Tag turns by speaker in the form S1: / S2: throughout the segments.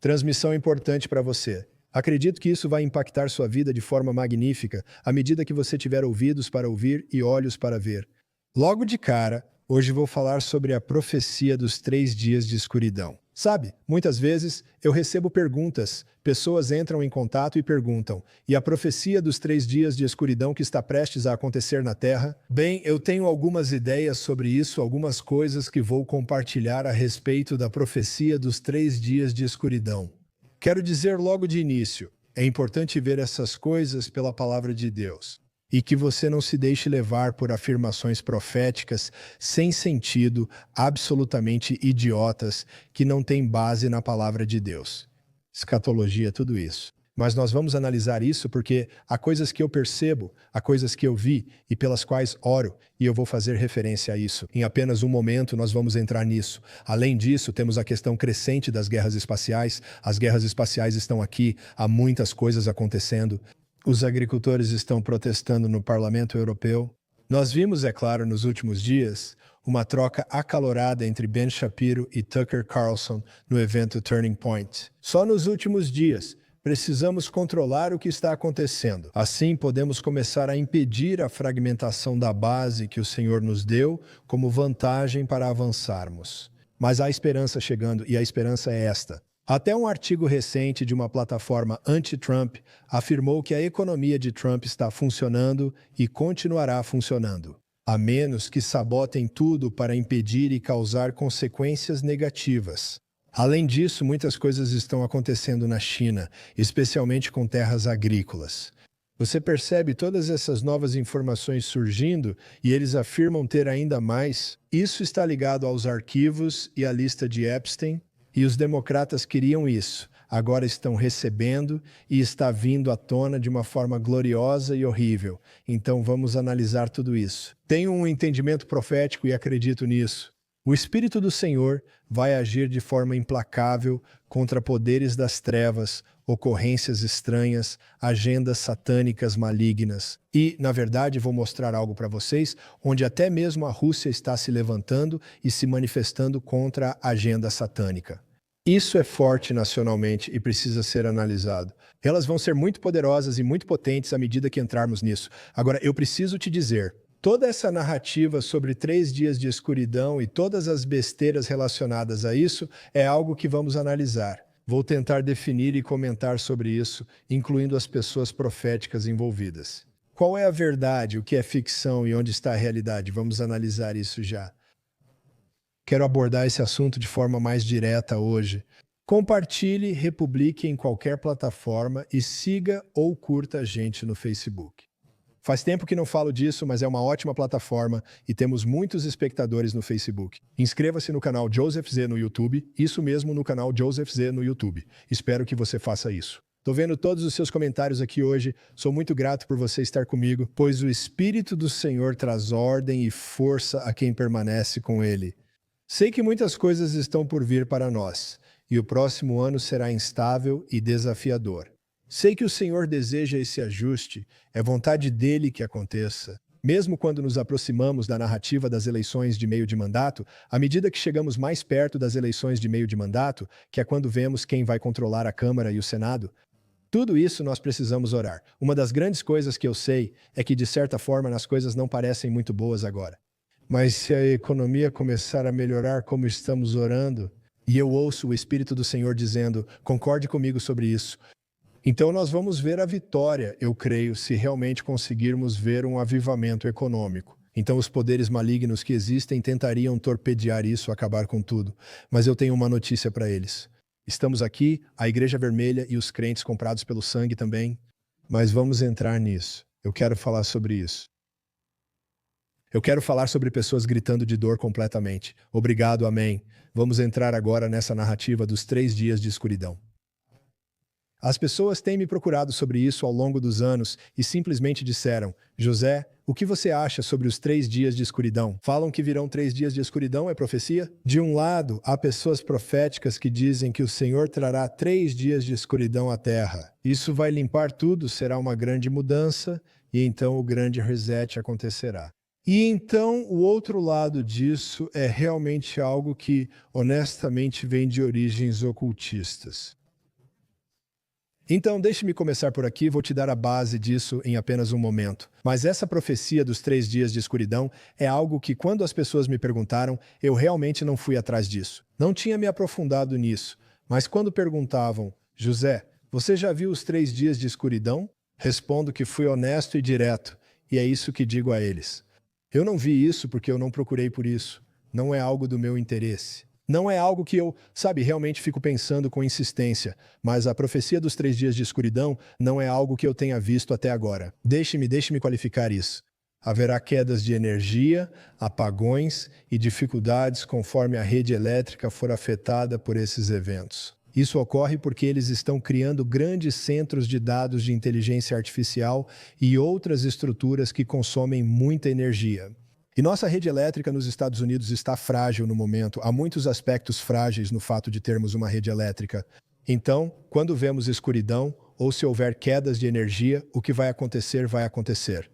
S1: Transmissão importante para você. Acredito que isso vai impactar sua vida de forma magnífica à medida que você tiver ouvidos para ouvir e olhos para ver. Logo de cara, hoje vou falar sobre a profecia dos 3 dias de escuridão. Sabe, muitas vezes eu recebo perguntas, pessoas entram em contato e perguntam: e a profecia dos 3 dias de escuridão que está prestes a acontecer na Terra? Bem, eu tenho algumas ideias sobre isso, algumas coisas que vou compartilhar a respeito da profecia dos 3 dias de escuridão. Quero dizer logo de início, é importante ver essas coisas pela palavra de Deus. E que você não se deixe levar por afirmações proféticas sem sentido, absolutamente idiotas, que não têm base na palavra de Deus. Escatologia, tudo isso. Mas nós vamos analisar isso porque há coisas que eu percebo, há coisas que eu vi e pelas quais oro, e eu vou fazer referência a isso. Em apenas um momento nós vamos entrar nisso. Além disso, temos a questão crescente das guerras espaciais. As guerras espaciais estão aqui, há muitas coisas acontecendo. Os agricultores estão protestando no Parlamento Europeu. Nós vimos, é claro, nos últimos dias, uma troca acalorada entre Ben Shapiro e Tucker Carlson no evento Turning Point. Só nos últimos dias, precisamos controlar o que está acontecendo. Assim, podemos começar a impedir a fragmentação da base que o Senhor nos deu como vantagem para avançarmos. Mas há esperança chegando, e a esperança é esta. Até um artigo recente de uma plataforma anti-Trump afirmou que a economia de Trump está funcionando e continuará funcionando, a menos que sabotem tudo para impedir e causar consequências negativas. Além disso, muitas coisas estão acontecendo na China, especialmente com terras agrícolas. Você percebe todas essas novas informações surgindo e eles afirmam ter ainda mais? Isso está ligado aos arquivos e à lista de Epstein. E os democratas queriam isso, agora estão recebendo e está vindo à tona de uma forma gloriosa e horrível. Então vamos analisar tudo isso. Tenho um entendimento profético e acredito nisso. O Espírito do Senhor vai agir de forma implacável contra poderes das trevas, ocorrências estranhas, agendas satânicas malignas. E, na verdade, vou mostrar algo para vocês, onde até mesmo a Rússia está se levantando e se manifestando contra a agenda satânica. Isso é forte nacionalmente e precisa ser analisado. Elas vão ser muito poderosas e muito potentes à medida que entrarmos nisso. Agora, eu preciso te dizer, toda essa narrativa sobre 3 dias de escuridão e todas as besteiras relacionadas a isso é algo que vamos analisar. Vou tentar definir e comentar sobre isso, incluindo as pessoas proféticas envolvidas. Qual é a verdade, o que é ficção e onde está a realidade? Vamos analisar isso já. Quero abordar esse assunto de forma mais direta hoje. Compartilhe, republique em qualquer plataforma e siga ou curta a gente no Facebook. Faz tempo que não falo disso, mas é uma ótima plataforma e temos muitos espectadores no Facebook. Inscreva-se no canal Joseph Z no YouTube, isso mesmo no canal Joseph Z no YouTube. Espero que você faça isso. Tô vendo todos os seus comentários aqui hoje, sou muito grato por você estar comigo, pois o Espírito do Senhor traz ordem e força a quem permanece com Ele. Sei que muitas coisas estão por vir para nós, e o próximo ano será instável e desafiador. Sei que o Senhor deseja esse ajuste, é vontade dele que aconteça. Mesmo quando nos aproximamos da narrativa das eleições de meio de mandato, à medida que chegamos mais perto das eleições de meio de mandato, que é quando vemos quem vai controlar a Câmara e o Senado, tudo isso nós precisamos orar. Uma das grandes coisas que eu sei é que, de certa forma, as coisas não parecem muito boas agora. Mas se a economia começar a melhorar como estamos orando, e eu ouço o Espírito do Senhor dizendo, concorde comigo sobre isso, então nós vamos ver a vitória, eu creio, se realmente conseguirmos ver um avivamento econômico. Então os poderes malignos que existem tentariam torpedear isso, acabar com tudo. Mas eu tenho uma notícia para eles. Estamos aqui, a Igreja Vermelha e os crentes comprados pelo sangue também. Mas vamos entrar nisso. Eu quero falar sobre isso. Eu quero falar sobre pessoas gritando de dor completamente. Obrigado, amém. Vamos entrar agora nessa narrativa dos 3 dias de escuridão. As pessoas têm me procurado sobre isso ao longo dos anos e simplesmente disseram, José, o que você acha sobre os 3 dias de escuridão? Falam que virão 3 dias de escuridão, é profecia? De um lado, há pessoas proféticas que dizem que o Senhor trará 3 dias de escuridão à terra. Isso vai limpar tudo, será uma grande mudança e então o grande reset acontecerá. E então, o outro lado disso é realmente algo que, honestamente, vem de origens ocultistas. Então, deixe-me começar por aqui, vou te dar a base disso em apenas um momento. Mas essa profecia dos 3 dias de escuridão é algo que, quando as pessoas me perguntaram, eu realmente não fui atrás disso. Não tinha me aprofundado nisso. Mas quando perguntavam, José, você já viu os 3 dias de escuridão? Respondo que fui honesto e direto, e é isso que digo a eles. Eu não vi isso porque eu não procurei por isso. Não é algo do meu interesse. Não é algo que eu, realmente fico pensando com insistência, mas a profecia dos 3 dias de escuridão não é algo que eu tenha visto até agora. Deixe-me qualificar isso. Haverá quedas de energia, apagões e dificuldades conforme a rede elétrica for afetada por esses eventos. Isso ocorre porque eles estão criando grandes centros de dados de inteligência artificial e outras estruturas que consomem muita energia. E nossa rede elétrica nos Estados Unidos está frágil no momento. Há muitos aspectos frágeis no fato de termos uma rede elétrica. Então, quando vemos escuridão ou se houver quedas de energia, o que vai acontecer, vai acontecer.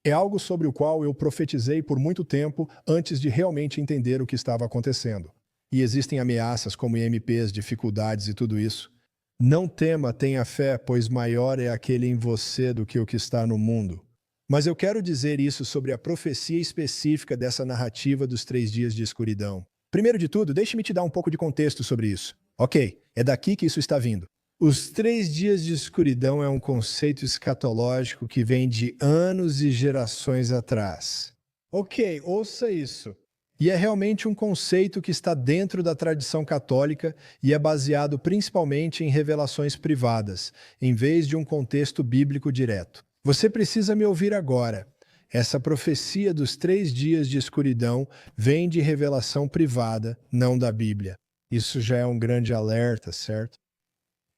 S1: É algo sobre o qual eu profetizei por muito tempo antes de realmente entender o que estava acontecendo. E existem ameaças como IMPs, dificuldades e tudo isso. Não tema, tenha fé, pois maior é aquele em você do que o que está no mundo. Mas eu quero dizer isso sobre a profecia específica dessa narrativa dos 3 dias de escuridão. Primeiro de tudo, deixe-me te dar um pouco de contexto sobre isso. Ok, é daqui que isso está vindo. Os 3 dias de escuridão é um conceito escatológico que vem de anos e gerações atrás. Ok, ouça isso. E é realmente um conceito que está dentro da tradição católica e é baseado principalmente em revelações privadas, em vez de um contexto bíblico direto. Você precisa me ouvir agora. Essa profecia dos 3 dias de escuridão vem de revelação privada, não da Bíblia. Isso já é um grande alerta, certo?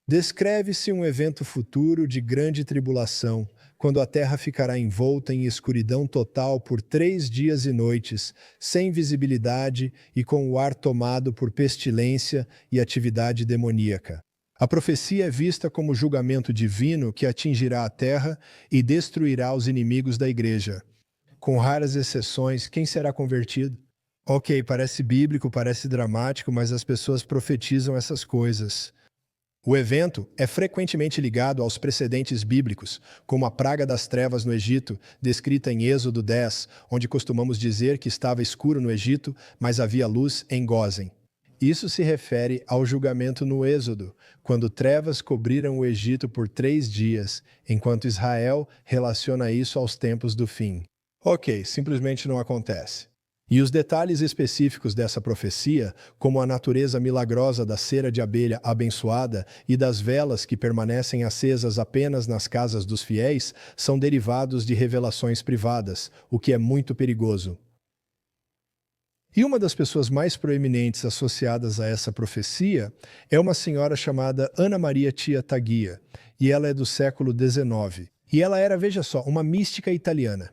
S1: Descreve-se um evento futuro de grande tribulação, quando a terra ficará envolta em escuridão total por 3 dias e noites, sem visibilidade e com o ar tomado por pestilência e atividade demoníaca. A profecia é vista como julgamento divino que atingirá a terra e destruirá os inimigos da igreja. Com raras exceções, quem será convertido? Ok, parece bíblico, parece dramático, mas as pessoas profetizam essas coisas. O evento é frequentemente ligado aos precedentes bíblicos, como a praga das trevas no Egito, descrita em Êxodo 10, onde costumamos dizer que estava escuro no Egito, mas havia luz em Gósen. Isso se refere ao julgamento no Êxodo, quando trevas cobriram o Egito por 3 dias, enquanto Israel relaciona isso aos tempos do fim. Ok, simplesmente não acontece. E os detalhes específicos dessa profecia, como a natureza milagrosa da cera de abelha abençoada e das velas que permanecem acesas apenas nas casas dos fiéis, são derivados de revelações privadas, o que é muito perigoso. E uma das pessoas mais proeminentes associadas a essa profecia é uma senhora chamada Ana Maria Tia Taguia, e ela é do século XIX. E ela era, veja só, uma mística italiana.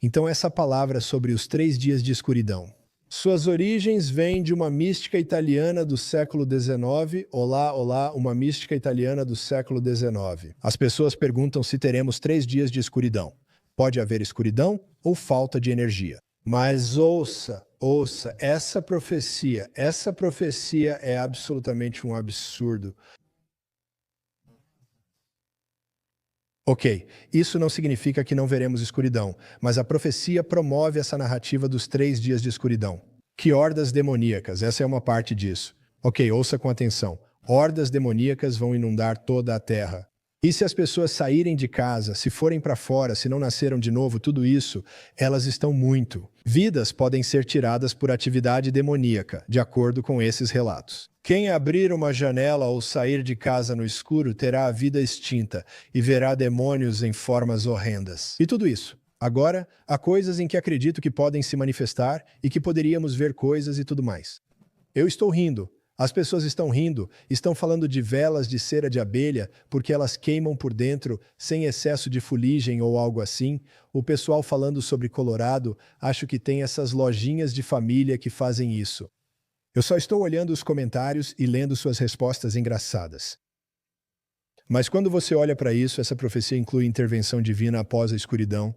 S1: Então essa palavra sobre os 3 dias de escuridão. Suas origens vêm de uma mística italiana do século XIX. Olá, uma mística italiana do século XIX. As pessoas perguntam se teremos 3 dias de escuridão. Pode haver escuridão ou falta de energia. Mas ouça, essa profecia é absolutamente um absurdo. Ok, isso não significa que não veremos escuridão, mas a profecia promove essa narrativa dos 3 dias de escuridão. Que hordas demoníacas, essa é uma parte disso. Ok, ouça com atenção. Hordas demoníacas vão inundar toda a terra. E se as pessoas saírem de casa, se forem para fora, se não nasceram de novo, tudo isso, elas estão muito. Vidas podem ser tiradas por atividade demoníaca, de acordo com esses relatos. Quem abrir uma janela ou sair de casa no escuro terá a vida extinta e verá demônios em formas horrendas. E tudo isso. Agora, há coisas em que acredito que podem se manifestar e que poderíamos ver coisas e tudo mais. Eu estou rindo. As pessoas estão rindo, estão falando de velas de cera de abelha porque elas queimam por dentro sem excesso de fuligem ou algo assim. O pessoal falando sobre Colorado, acho que tem essas lojinhas de família que fazem isso. Eu só estou olhando os comentários e lendo suas respostas engraçadas. Mas quando você olha para isso, essa profecia inclui intervenção divina após a escuridão.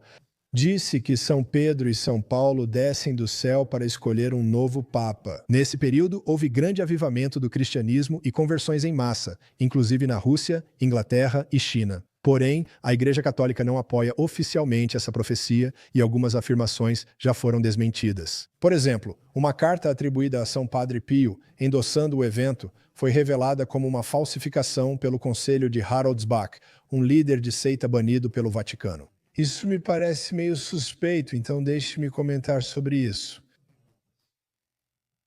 S1: Disse que São Pedro e São Paulo descem do céu para escolher um novo Papa. Nesse período, houve grande avivamento do cristianismo e conversões em massa, inclusive na Rússia, Inglaterra e China. Porém, a Igreja Católica não apoia oficialmente essa profecia e algumas afirmações já foram desmentidas. Por exemplo, uma carta atribuída a São Padre Pio, endossando o evento, foi revelada como uma falsificação pelo conselho de Haraldsbach, um líder de seita banido pelo Vaticano. Isso me parece meio suspeito, então deixe-me comentar sobre isso.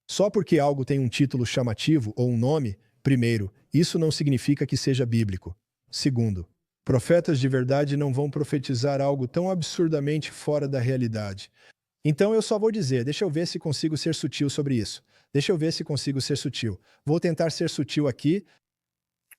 S1: Só porque algo tem um título chamativo ou um nome, primeiro, isso não significa que seja bíblico. Segundo, profetas de verdade não vão profetizar algo tão absurdamente fora da realidade. Então eu só vou dizer, deixa eu ver se consigo ser sutil sobre isso. Deixa eu ver se consigo ser sutil. Vou tentar ser sutil aqui.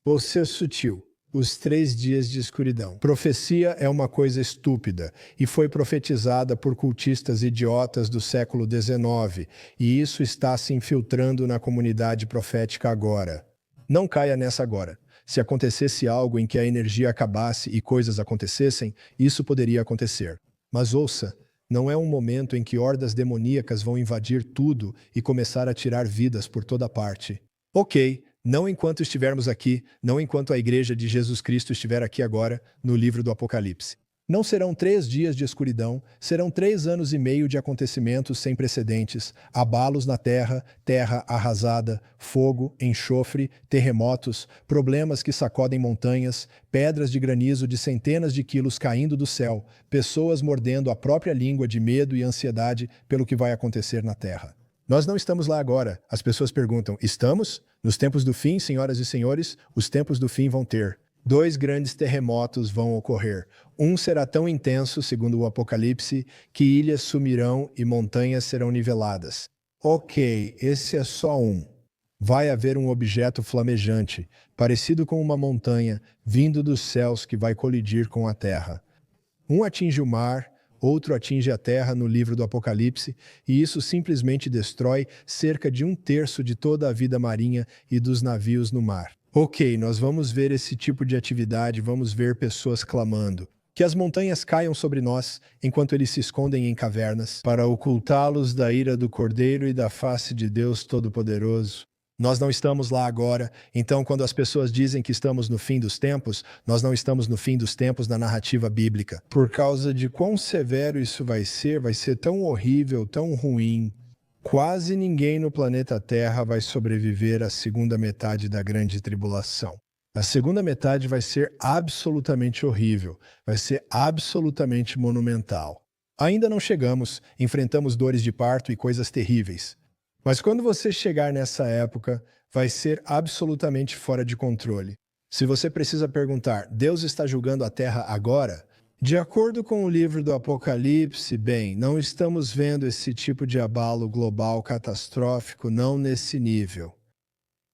S1: Vou ser sutil. Os 3 dias de escuridão. Profecia é uma coisa estúpida e foi profetizada por cultistas idiotas do século XIX, e isso está se infiltrando na comunidade profética agora. Não caia nessa agora. Se acontecesse algo em que a energia acabasse e coisas acontecessem, isso poderia acontecer. Mas ouça, não é um momento em que hordas demoníacas vão invadir tudo e começar a tirar vidas por toda parte. Ok. Não enquanto estivermos aqui, não enquanto a Igreja de Jesus Cristo estiver aqui agora, no livro do Apocalipse. Não serão 3 dias de escuridão, serão 3 anos e meio de acontecimentos sem precedentes, abalos na terra, terra arrasada, fogo, enxofre, terremotos, problemas que sacodem montanhas, pedras de granizo de centenas de quilos caindo do céu, pessoas mordendo a própria língua de medo e ansiedade pelo que vai acontecer na terra. Nós não estamos lá agora. As pessoas perguntam, estamos? Nos tempos do fim, senhoras e senhores, os tempos do fim vão ter. 2 grandes terremotos vão ocorrer. Um será tão intenso, segundo o Apocalipse, que ilhas sumirão e montanhas serão niveladas. Ok, esse é só um. Vai haver um objeto flamejante, parecido com uma montanha, vindo dos céus que vai colidir com a terra. Um atinge o mar, outro atinge a terra no livro do Apocalipse, e isso simplesmente destrói cerca de 1/3 de toda a vida marinha e dos navios no mar. Ok, nós vamos ver esse tipo de atividade, vamos ver pessoas clamando. Que as montanhas caiam sobre nós, enquanto eles se escondem em cavernas, para ocultá-los da ira do Cordeiro e da face de Deus Todo-Poderoso. Nós não estamos lá agora, então quando as pessoas dizem que estamos no fim dos tempos, nós não estamos no fim dos tempos na narrativa bíblica. Por causa de quão severo isso vai ser tão horrível, tão ruim. Quase ninguém no planeta Terra vai sobreviver à segunda metade da grande tribulação. A segunda metade vai ser absolutamente horrível, vai ser absolutamente monumental. Ainda não chegamos, enfrentamos dores de parto e coisas terríveis. Mas quando você chegar nessa época, vai ser absolutamente fora de controle. Se você precisa perguntar, Deus está julgando a Terra agora? De acordo com o livro do Apocalipse, bem, não estamos vendo esse tipo de abalo global catastrófico, não nesse nível.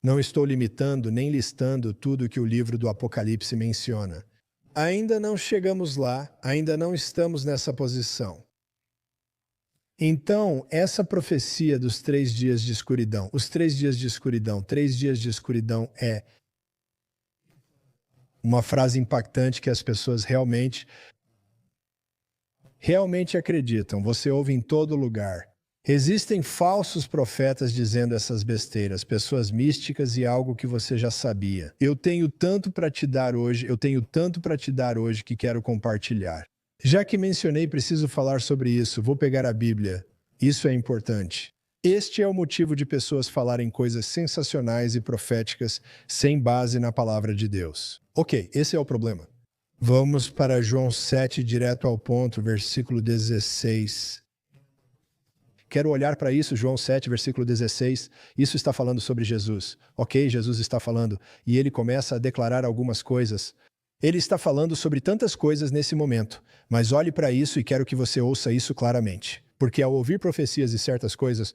S1: Não estou limitando nem listando tudo que o livro do Apocalipse menciona. Ainda não chegamos lá, ainda não estamos nessa posição. Então, essa profecia dos 3 dias de escuridão, os 3 dias de escuridão, 3 dias de escuridão é uma frase impactante que as pessoas realmente acreditam. Você ouve em todo lugar. Existem falsos profetas dizendo essas besteiras, pessoas místicas e algo que você já sabia. Eu tenho tanto para te dar hoje, que quero compartilhar. Já que mencionei, preciso falar sobre isso. Vou pegar a Bíblia. Isso é importante. Este é o motivo de pessoas falarem coisas sensacionais e proféticas sem base na palavra de Deus. Ok, esse é o problema. Vamos para João 7, direto ao ponto, versículo 16. Quero olhar para isso, João 7, versículo 16. Isso está falando sobre Jesus. Ok, Jesus está falando. E ele começa a declarar algumas coisas. Ele está falando sobre tantas coisas nesse momento, mas olhe para isso e quero que você ouça isso claramente. Porque ao ouvir profecias e certas coisas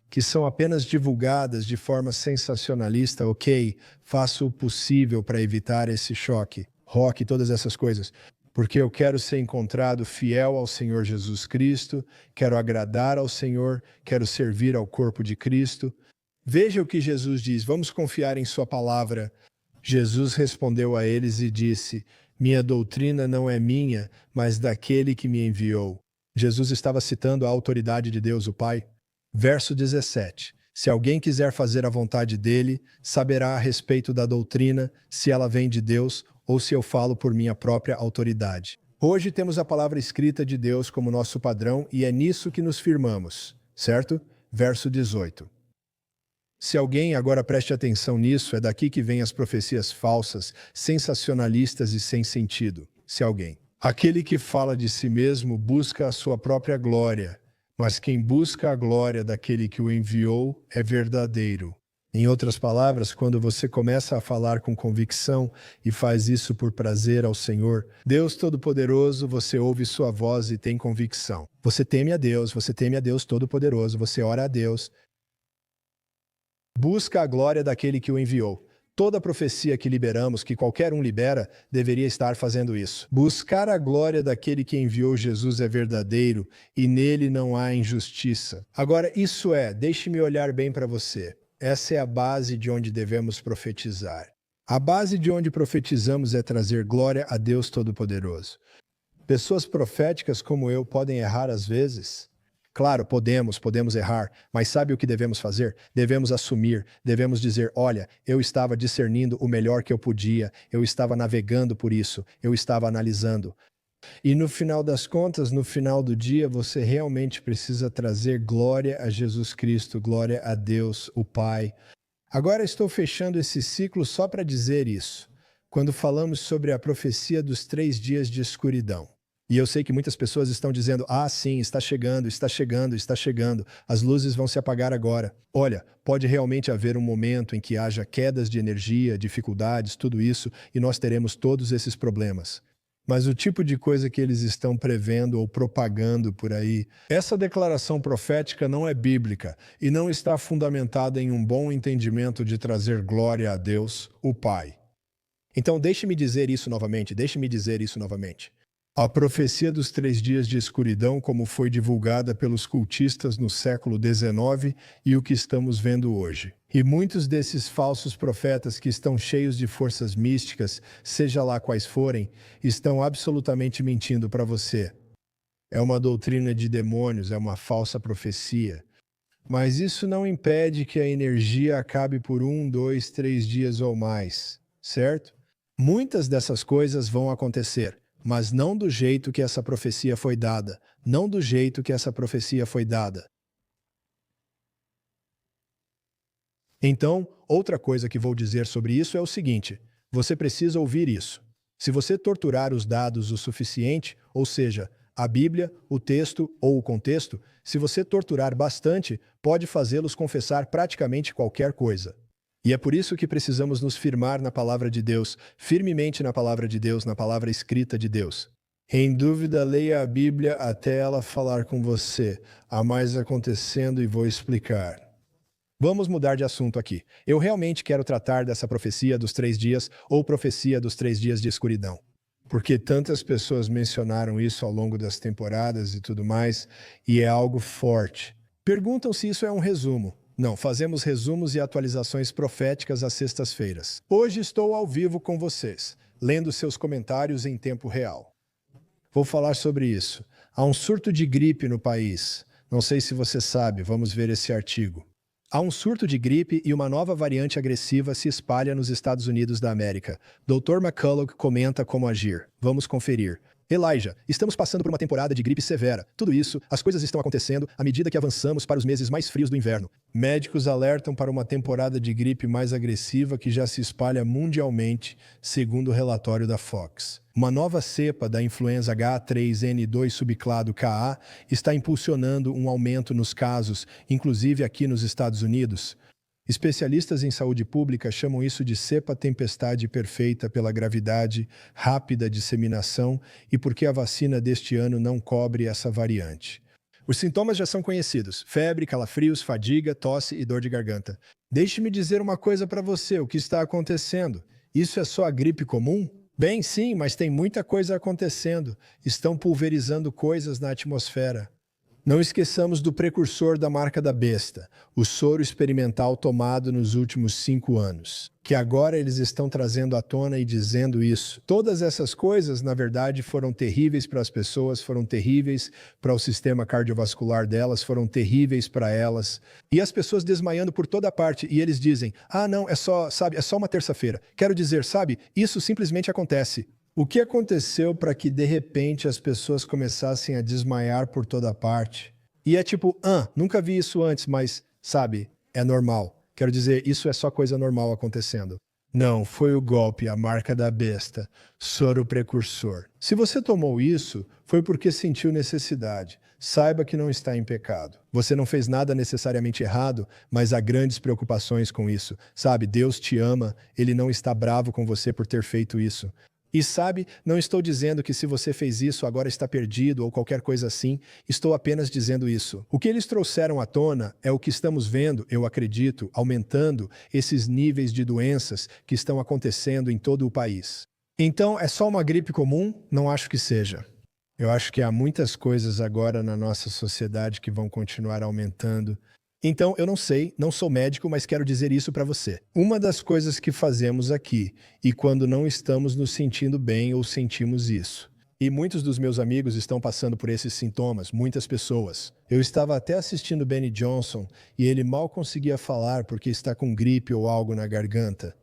S1: que são apenas divulgadas de forma sensacionalista, ok, faço o possível para evitar esse choque, rock, todas essas coisas. Porque eu quero ser encontrado fiel ao Senhor Jesus Cristo, quero agradar ao Senhor, quero servir ao corpo de Cristo. Veja o que Jesus diz, vamos confiar em sua palavra. Jesus respondeu a eles e disse, Minha doutrina não é minha, mas daquele que me enviou. Jesus estava citando a autoridade de Deus, o Pai. Verso 17. Se alguém quiser fazer a vontade dele, saberá a respeito da doutrina, se ela vem de Deus ou se eu falo por minha própria autoridade. Hoje temos a palavra escrita de Deus como nosso padrão e é nisso que nos firmamos, certo? Verso 18. Se alguém agora preste atenção nisso, é daqui que vêm as profecias falsas, sensacionalistas e sem sentido. Se alguém. Aquele que fala de si mesmo busca a sua própria glória, mas quem busca a glória daquele que o enviou é verdadeiro. Em outras palavras, quando você começa a falar com convicção e faz isso por prazer ao Senhor, Deus Todo-Poderoso, você ouve sua voz e tem convicção. Você teme a Deus Todo-Poderoso, você ora a Deus. Busca a glória daquele que o enviou. Toda profecia que liberamos, que qualquer um libera, deveria estar fazendo isso. Buscar a glória daquele que enviou Jesus é verdadeiro e nele não há injustiça. Agora, deixe-me olhar bem para você. Essa é a base de onde devemos profetizar. A base de onde profetizamos é trazer glória a Deus Todo-Poderoso. Pessoas proféticas como eu podem errar às vezes. Claro, podemos errar, mas sabe o que devemos fazer? Devemos assumir, devemos dizer, olha, eu estava discernindo o melhor que eu podia, eu estava navegando por isso, eu estava analisando. E no final das contas, no final do dia, você realmente precisa trazer glória a Jesus Cristo, glória a Deus, o Pai. Agora estou fechando esse ciclo só para dizer isso, quando falamos sobre a profecia dos 3 dias de escuridão. E eu sei que muitas pessoas estão dizendo, sim, está chegando, as luzes vão se apagar agora. Olha, pode realmente haver um momento em que haja quedas de energia, dificuldades, tudo isso, e nós teremos todos esses problemas. Mas o tipo de coisa que eles estão prevendo ou propagando por aí, essa declaração profética não é bíblica e não está fundamentada em um bom entendimento de trazer glória a Deus, o Pai. Então deixe-me dizer isso novamente. A profecia dos 3 dias de escuridão, como foi divulgada pelos cultistas no século XIX e o que estamos vendo hoje. E muitos desses falsos profetas que estão cheios de forças místicas, seja lá quais forem, estão absolutamente mentindo para você. É uma doutrina de demônios, é uma falsa profecia. Mas isso não impede que a energia acabe por 1, 2, 3 dias ou mais, certo? Muitas dessas coisas vão acontecer. Mas não do jeito que essa profecia foi dada. Então, outra coisa que vou dizer sobre isso é o seguinte: você precisa ouvir isso. Se você torturar os dados o suficiente, ou seja, a Bíblia, o texto ou o contexto, se você torturar bastante, pode fazê-los confessar praticamente qualquer coisa. E é por isso que precisamos nos firmar na palavra de Deus, firmemente na palavra de Deus, na palavra escrita de Deus. Em dúvida, leia a Bíblia até ela falar com você. Há mais acontecendo e vou explicar. Vamos mudar de assunto aqui. Eu realmente quero tratar dessa profecia dos 3 dias ou profecia dos 3 dias de escuridão. Porque tantas pessoas mencionaram isso ao longo das temporadas e tudo mais, e é algo forte. Perguntam se isso é um resumo. Não, fazemos resumos e atualizações proféticas às sextas-feiras. Hoje estou ao vivo com vocês, lendo seus comentários em tempo real. Vou falar sobre isso. Há um surto de gripe no país. Não sei se você sabe, vamos ver esse artigo. Há um surto de gripe e uma nova variante agressiva se espalha nos Estados Unidos da América. Dr. McCullough comenta como agir. Vamos conferir. Elijah, estamos passando por uma temporada de gripe severa. Tudo isso, as coisas estão acontecendo à medida que avançamos para os meses mais frios do inverno. Médicos alertam para uma temporada de gripe mais agressiva que já se espalha mundialmente, segundo o relatório da Fox. Uma nova cepa da influenza H3N2 subclado Ka está impulsionando um aumento nos casos, inclusive aqui nos Estados Unidos. Especialistas em saúde pública chamam isso de cepa tempestade perfeita pela gravidade, rápida disseminação e porque a vacina deste ano não cobre essa variante. Os sintomas já são conhecidos: febre, calafrios, fadiga, tosse e dor de garganta. Deixe-me dizer uma coisa para você, o que está acontecendo. Isso é só a gripe comum? Bem, sim, mas tem muita coisa acontecendo. Estão pulverizando coisas na atmosfera. Não esqueçamos do precursor da marca da besta, o soro experimental tomado nos últimos 5 anos. Que agora eles estão trazendo à tona e dizendo isso. Todas essas coisas, na verdade, foram terríveis para as pessoas, foram terríveis para o sistema cardiovascular delas, foram terríveis para elas. E as pessoas desmaiando por toda parte, e eles dizem, ah, não, é só, sabe, é só uma terça-feira. Quero dizer, sabe, isso simplesmente acontece. O que aconteceu para que, de repente, as pessoas começassem a desmaiar por toda parte? E é tipo, nunca vi isso antes, mas, sabe, é normal. Quero dizer, isso é só coisa normal acontecendo. Não, foi o golpe, a marca da besta, soro precursor. Se você tomou isso, foi porque sentiu necessidade. Saiba que não está em pecado. Você não fez nada necessariamente errado, mas há grandes preocupações com isso. Sabe, Deus te ama, Ele não está bravo com você por ter feito isso. E sabe, não estou dizendo que se você fez isso agora está perdido ou qualquer coisa assim, estou apenas dizendo isso. O que eles trouxeram à tona é o que estamos vendo, eu acredito, aumentando esses níveis de doenças que estão acontecendo em todo o país. Então, é só uma gripe comum? Não acho que seja. Eu acho que há muitas coisas agora na nossa sociedade que vão continuar aumentando. Então, eu não sei, não sou médico, mas quero dizer isso para você. Uma das coisas que fazemos aqui, e quando não estamos nos sentindo bem ou sentimos isso. E muitos dos meus amigos estão passando por esses sintomas, muitas pessoas. Eu estava até assistindo Benny Johnson e ele mal conseguia falar porque está com gripe ou algo na garganta.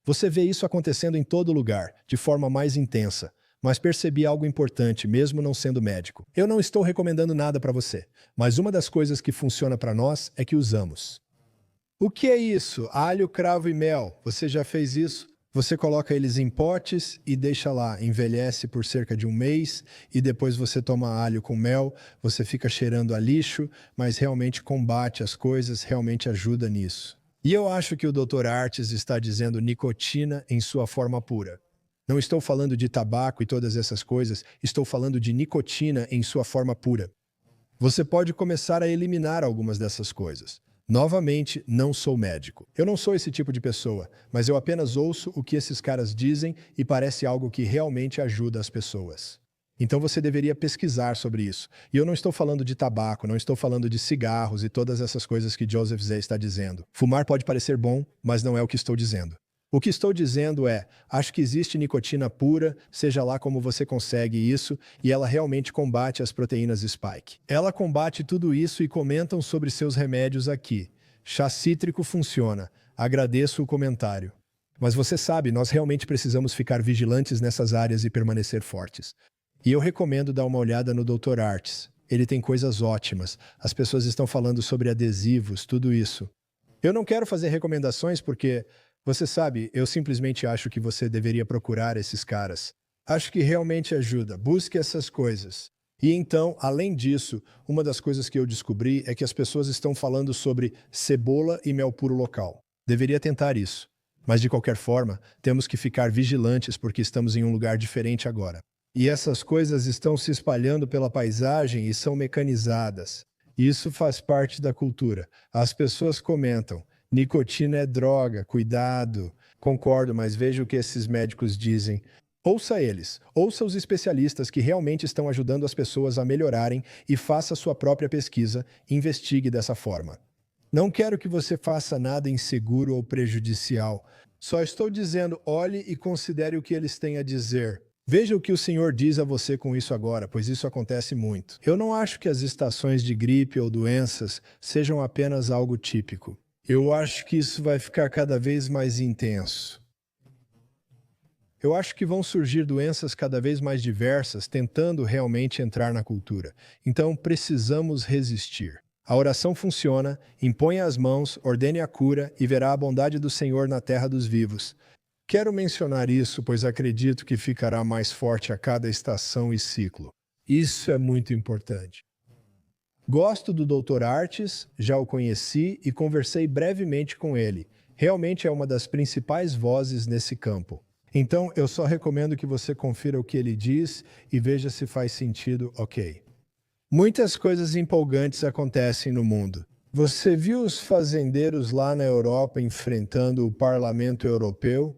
S1: Você vê isso acontecendo em todo lugar, de forma mais intensa. Mas percebi algo importante, mesmo não sendo médico. Eu não estou recomendando nada para você, mas uma das coisas que funciona para nós é que usamos. O que é isso? Alho, cravo e mel. Você já fez isso? Você coloca eles em potes e deixa lá, envelhece por cerca de 1 mês e depois você toma alho com mel, você fica cheirando a lixo, mas realmente combate as coisas, realmente ajuda nisso. E eu acho que o Dr. Artes está dizendo nicotina em sua forma pura. Não estou falando de tabaco e todas essas coisas, estou falando de nicotina em sua forma pura. Você pode começar a eliminar algumas dessas coisas. Novamente, não sou médico. Eu não sou esse tipo de pessoa, mas eu apenas ouço o que esses caras dizem e parece algo que realmente ajuda as pessoas. Então você deveria pesquisar sobre isso. E eu não estou falando de tabaco, não estou falando de cigarros e todas essas coisas que Joseph Zay está dizendo. Fumar pode parecer bom, mas não é o que estou dizendo. O que estou dizendo é, acho que existe nicotina pura, seja lá como você consegue isso, e ela realmente combate as proteínas spike. Ela combate tudo isso e comentam sobre seus remédios aqui. Chá cítrico funciona. Agradeço o comentário. Mas você sabe, nós realmente precisamos ficar vigilantes nessas áreas e permanecer fortes. E eu recomendo dar uma olhada no Dr. Artes. Ele tem coisas ótimas. As pessoas estão falando sobre adesivos, tudo isso. Eu não quero fazer recomendações porque... Você sabe, eu simplesmente acho que você deveria procurar esses caras. Acho que realmente ajuda. Busque essas coisas. E então, além disso, uma das coisas que eu descobri é que as pessoas estão falando sobre cebola e mel puro local. Deveria tentar isso. Mas, de qualquer forma, temos que ficar vigilantes porque estamos em um lugar diferente agora. E essas coisas estão se espalhando pela paisagem e são mecanizadas. Isso faz parte da cultura. As pessoas comentam. Nicotina é droga, cuidado. Concordo, mas veja o que esses médicos dizem. Ouça eles, ouça os especialistas que realmente estão ajudando as pessoas a melhorarem e faça sua própria pesquisa, investigue dessa forma. Não quero que você faça nada inseguro ou prejudicial. Só estou dizendo, olhe e considere o que eles têm a dizer. Veja o que o Senhor diz a você com isso agora, pois isso acontece muito. Eu não acho que as estações de gripe ou doenças sejam apenas algo típico. Eu acho que isso vai ficar cada vez mais intenso. Eu acho que vão surgir doenças cada vez mais diversas, tentando realmente entrar na cultura. Então, precisamos resistir. A oração funciona, imponha as mãos, ordene a cura e verá a bondade do Senhor na terra dos vivos. Quero mencionar isso, pois acredito que ficará mais forte a cada estação e ciclo. Isso é muito importante. Gosto do Dr. Artes, já o conheci e conversei brevemente com ele. Realmente é uma das principais vozes nesse campo. Então, eu só recomendo que você confira o que ele diz e veja se faz sentido, ok. Muitas coisas empolgantes acontecem no mundo. Você viu os fazendeiros lá na Europa enfrentando o Parlamento Europeu?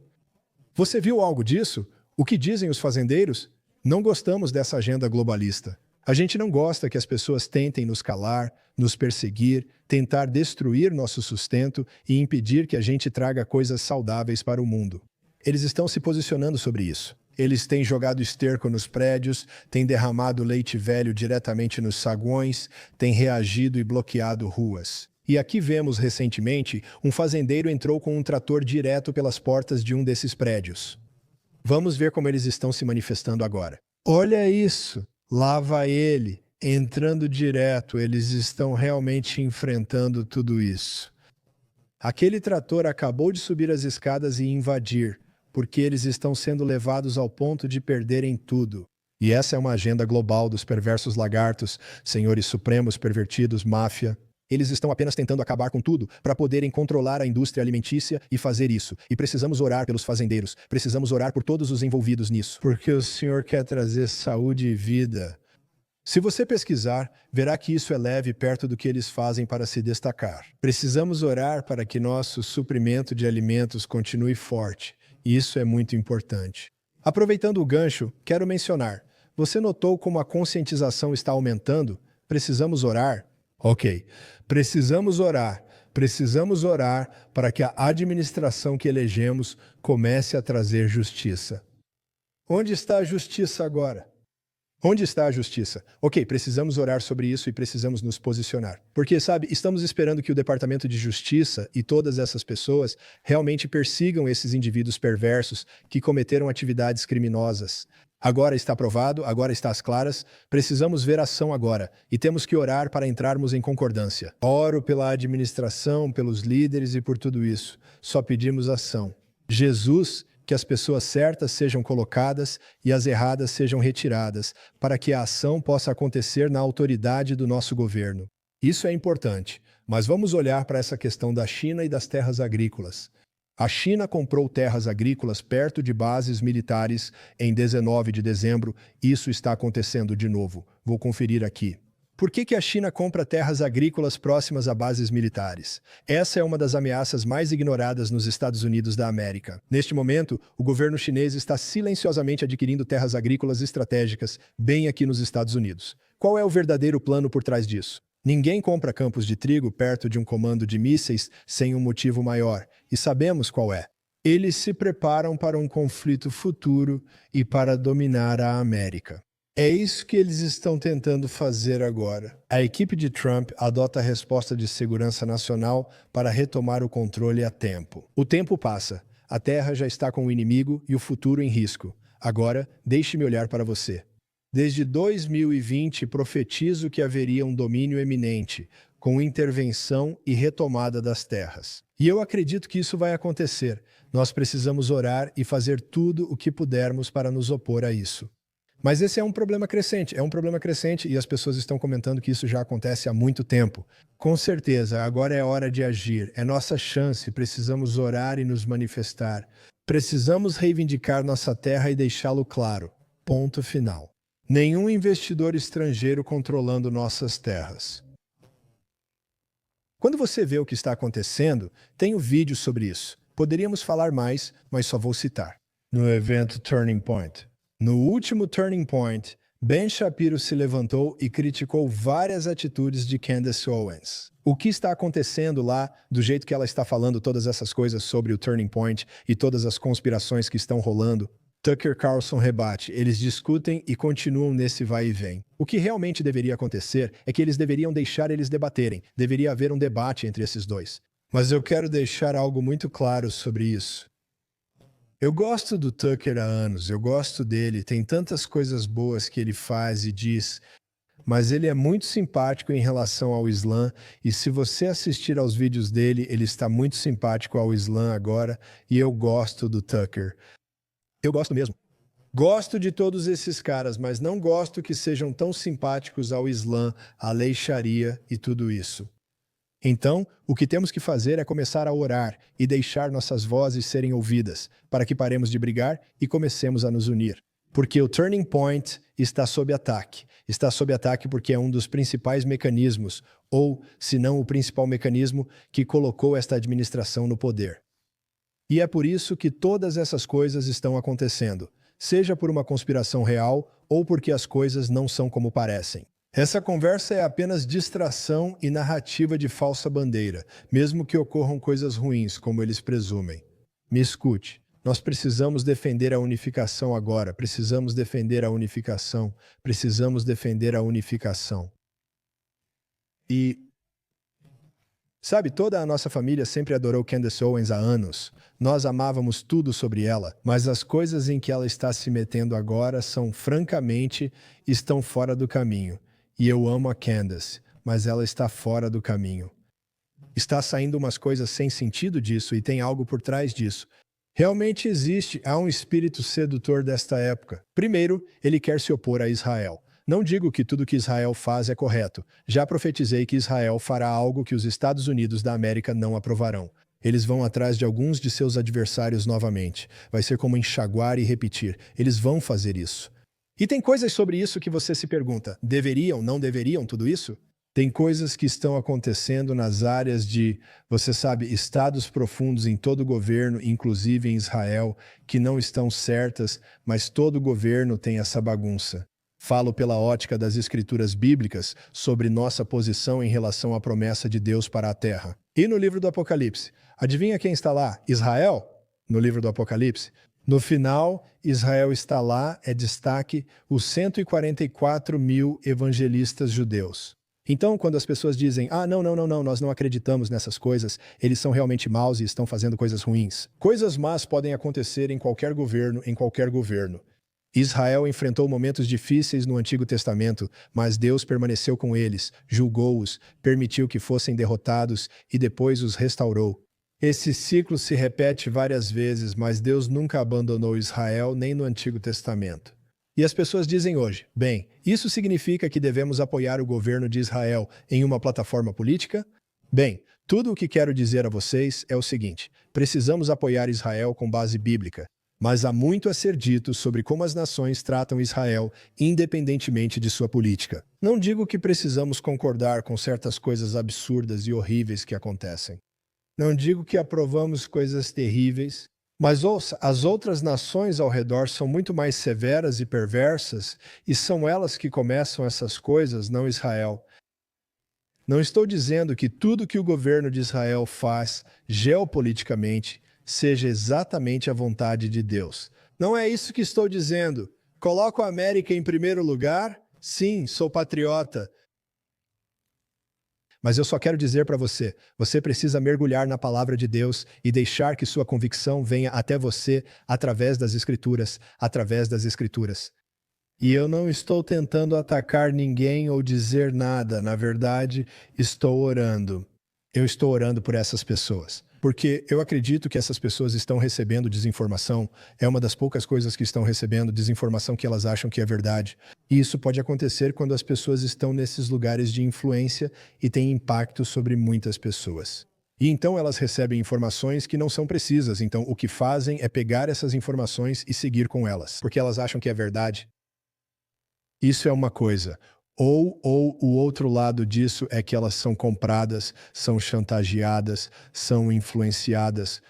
S1: Você viu algo disso? O que dizem os fazendeiros? Não gostamos dessa agenda globalista. A gente não gosta que as pessoas tentem nos calar, nos perseguir, tentar destruir nosso sustento e impedir que a gente traga coisas saudáveis para o mundo. Eles estão se posicionando sobre isso. Eles têm jogado esterco nos prédios, têm derramado leite velho diretamente nos saguões, têm reagido e bloqueado ruas. E aqui vemos recentemente um fazendeiro entrou com um trator direto pelas portas de um desses prédios. Vamos ver como eles estão se manifestando agora. Olha isso! Lá vai ele, entrando direto. Eles estão realmente enfrentando tudo isso. Aquele trator acabou de subir as escadas e invadir, porque eles estão sendo levados ao ponto de perderem tudo. E essa é uma agenda global dos perversos lagartos, senhores supremos pervertidos, máfia. Eles estão apenas tentando acabar com tudo para poderem controlar a indústria alimentícia e fazer isso. E precisamos orar pelos fazendeiros, precisamos orar por todos os envolvidos nisso. Porque o Senhor quer trazer saúde e vida. Se você pesquisar, verá que isso é leve perto do que eles fazem para se destacar. Precisamos orar para que nosso suprimento de alimentos continue forte. Isso é muito importante. Aproveitando o gancho, quero mencionar, você notou como a conscientização está aumentando? Precisamos orar? Ok, precisamos orar. Precisamos orar para que a administração que elegemos comece a trazer justiça. Onde está a justiça agora? Onde está a justiça? Ok, precisamos orar sobre isso e precisamos nos posicionar. Porque, sabe, estamos esperando que o Departamento de Justiça e todas essas pessoas realmente persigam esses indivíduos perversos que cometeram atividades criminosas. Agora está provado, agora está às claras, precisamos ver ação agora e temos que orar para entrarmos em concordância. Oro pela administração, pelos líderes e por tudo isso. Só pedimos ação. Jesus, que as pessoas certas sejam colocadas e as erradas sejam retiradas, para que a ação possa acontecer na autoridade do nosso governo. Isso é importante, mas vamos olhar para essa questão da China e das terras agrícolas. A China comprou terras agrícolas perto de bases militares em 19 de dezembro. Isso está acontecendo de novo. Vou conferir aqui. Por que a China compra terras agrícolas próximas a bases militares? Essa é uma das ameaças mais ignoradas nos Estados Unidos da América. Neste momento, o governo chinês está silenciosamente adquirindo terras agrícolas estratégicas bem aqui nos Estados Unidos. Qual é o verdadeiro plano por trás disso? Ninguém compra campos de trigo perto de um comando de mísseis sem um motivo maior, e sabemos qual é. Eles se preparam para um conflito futuro e para dominar a América. É isso que eles estão tentando fazer agora. A equipe de Trump adota a resposta de segurança nacional para retomar o controle a tempo. O tempo passa, a Terra já está com o inimigo e o futuro em risco. Agora, deixe-me olhar para você. Desde 2020, profetizo que haveria um domínio eminente, com intervenção e retomada das terras. E eu acredito que isso vai acontecer. Nós precisamos orar e fazer tudo o que pudermos para nos opor a isso. Mas esse é um problema crescente, e as pessoas estão comentando que isso já acontece há muito tempo. Com certeza, agora é hora de agir, é nossa chance, precisamos orar e nos manifestar. Precisamos reivindicar nossa terra e deixá-lo claro. Ponto final. Nenhum investidor estrangeiro controlando nossas terras. Quando você vê o que está acontecendo, tenho vídeos sobre isso. Poderíamos falar mais, mas só vou citar. No evento Turning Point. No último Turning Point, Ben Shapiro se levantou e criticou várias atitudes de Candace Owens. O que está acontecendo lá, do jeito que ela está falando todas essas coisas sobre o Turning Point e todas as conspirações que estão rolando, Tucker Carlson rebate, eles discutem e continuam nesse vai e vem. O que realmente deveria acontecer é que eles deveriam deixar eles debaterem, deveria haver um debate entre esses dois. Mas eu quero deixar algo muito claro sobre isso. Eu gosto do Tucker há anos, eu gosto dele, tem tantas coisas boas que ele faz e diz, mas ele é muito simpático em relação ao Islã, e se você assistir aos vídeos dele, ele está muito simpático ao Islã agora, e eu gosto do Tucker. Eu gosto mesmo. Gosto de todos esses caras, mas não gosto que sejam tão simpáticos ao Islã, à lei Sharia e tudo isso. Então, o que temos que fazer é começar a orar e deixar nossas vozes serem ouvidas, para que paremos de brigar e comecemos a nos unir. Porque o Turning Point está sob ataque. Está sob ataque porque é um dos principais mecanismos, ou, se não o principal mecanismo, que colocou esta administração no poder. E é por isso que todas essas coisas estão acontecendo. seja por uma conspiração real ou porque as coisas não são como parecem. Essa conversa é apenas distração e narrativa de falsa bandeira, mesmo que ocorram coisas ruins, como eles presumem. Me escute. Nós precisamos defender a unificação agora. Precisamos defender a unificação. Precisamos defender a unificação. E, sabe, toda a nossa família sempre adorou Candace Owens há anos. Nós amávamos tudo sobre ela, mas as coisas em que ela está se metendo agora são, francamente, estão fora do caminho. E eu amo a Candace, mas ela está fora do caminho. Está saindo umas coisas sem sentido disso e tem algo por trás disso. Realmente há um espírito sedutor desta época. Primeiro, ele quer se opor a Israel. Não digo que tudo que Israel faz é correto. Já profetizei que Israel fará algo que os Estados Unidos da América não aprovarão. Eles vão atrás de alguns de seus adversários novamente. Vai ser como enxaguar e repetir. Eles vão fazer isso. E tem coisas sobre isso que você se pergunta: deveriam, não deveriam tudo isso? Tem coisas que estão acontecendo nas áreas de, você sabe, estados profundos em todo o governo, inclusive em Israel, que não estão certas, mas todo governo tem essa bagunça. Falo pela ótica das escrituras bíblicas sobre nossa posição em relação à promessa de Deus para a terra. E no livro do Apocalipse, adivinha quem está lá? Israel? No livro do Apocalipse? No final, Israel está lá, é destaque, os 144 mil evangelistas judeus. Então, quando as pessoas dizem, não, nós não acreditamos nessas coisas, eles são realmente maus e estão fazendo coisas ruins. Coisas más podem acontecer em qualquer governo, Israel enfrentou momentos difíceis no Antigo Testamento, mas Deus permaneceu com eles, julgou-os, permitiu que fossem derrotados e depois os restaurou. Esse ciclo se repete várias vezes, mas Deus nunca abandonou Israel nem no Antigo Testamento. E as pessoas dizem hoje, bem, isso significa que devemos apoiar o governo de Israel em uma plataforma política? Bem, tudo o que quero dizer a vocês é o seguinte: precisamos apoiar Israel com base bíblica, mas há muito a ser dito sobre como as nações tratam Israel, independentemente de sua política. Não digo que precisamos concordar com certas coisas absurdas e horríveis que acontecem. Não digo que aprovamos coisas terríveis, mas ouça, as outras nações ao redor são muito mais severas e perversas, e são elas que começam essas coisas, não Israel. Não estou dizendo que tudo que o governo de Israel faz, geopoliticamente, seja exatamente a vontade de Deus. Não é isso que estou dizendo. Coloco a América em primeiro lugar? Sim, sou patriota. Mas eu só quero dizer para você, você precisa mergulhar na palavra de Deus e deixar que sua convicção venha até você através das Escrituras, E eu não estou tentando atacar ninguém ou dizer nada, na verdade, estou orando. Eu estou orando por essas pessoas, porque eu acredito que essas pessoas estão recebendo desinformação, é uma das poucas coisas que estão recebendo desinformação que elas acham que é verdade. E isso pode acontecer quando as pessoas estão nesses lugares de influência e têm impacto sobre muitas pessoas. E então elas recebem informações que não são precisas, então o que fazem é pegar essas informações e seguir com elas, porque elas acham que é verdade. Isso é uma coisa. Ou o outro lado disso é que elas são compradas, são chantageadas, são influenciadas.